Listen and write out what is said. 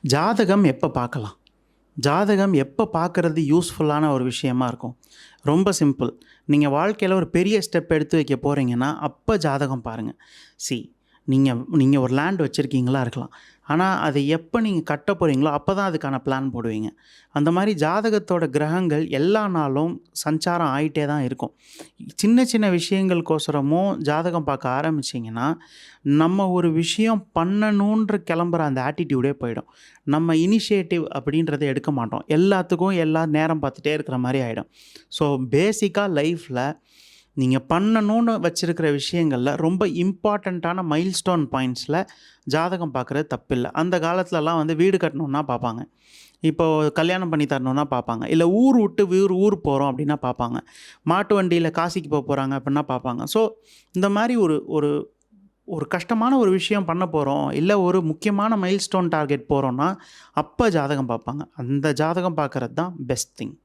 ஜாதகம் எப்போ பார்க்கலாம்? ஜாதகம் எப்போ பார்க்கறது யூஸ்ஃபுல்லான ஒரு விஷயமா இருக்கும்? ரொம்ப சிம்பிள். நீங்க வாழ்க்கையில ஒரு பெரிய ஸ்டெப் எடுத்து வைக்க போறீங்கன்னா, அப்ப ஜாதகம் பாருங்க. சி நீங்க நீங்க ஒரு லேண்ட் வச்சிருக்கீங்களா இருக்கலாம். ஆனா, அத எப்ப நீங்க கட்ட போறீங்களோ, அப்ப தான் அதுக்கான பிளான் போடுவீங்க. அந்த மாரி ஜாதகத்தோட கிரகங்கள் எல்லா நாளும் சஞ்சாரம் ஆயிட்டே தான் இருக்கும். சின்ன சின்ன விஷயங்களுக்கோசரமும் ஜாதகம் பார்க்க ஆரம்பிச்சீங்கன்னா, நம்ம ஒரு விஷயம் பண்ணணுன்ற கிளம்புற அந்த ஆட்டிட்யூடே போயிடும். நம்ம இனிஷியேட்டிவ் அப்படின்றத எடுக்க மாட்டோம். எல்லாத்துக்கும் நேரம் பார்த்துட்டே இருக்கிற மாரி ஆயிடும். ஸோ பேசிக்கா லைஃப்ல நீங்க பண்ணணும்னு வச்சிருக்கிற விஷயங்கள்ல ரொம்ப இம்பார்ட்டன்ட்டான மைல்ஸ்டோன் பாயிண்ட்ஸ்ல ஜாதகம் பார்க்குறது தப்பில்ல. அந்த காலத்துலலாம் வந்து வீடு கட்டணும்னா பார்ப்பாங்க. இப்போ கல்யாணம் பண்ணி தரணும்னா பார்ப்பாங்க. இல்ல ஊர் விட்டு ஊர் போறோம் அப்படின்னா பார்ப்பாங்க. மாட்டு வண்டியில காசிக்கு போறாங்க அப்படின்னா பார்ப்பாங்க. ஸோ இந்த மாரி ஒரு ஒரு ஒரு கஷ்டமான ஒரு விஷயம் பண்ண போறோம். இல்ல ஒரு முக்கியமான மைல்ஸ்டோன் டார்கெட் போறோம்னா, அப்ப ஜாதகம் பார்ப்பாங்க. அந்த ஜாதகம் பார்க்கறது தான் பெஸ்ட் திங்.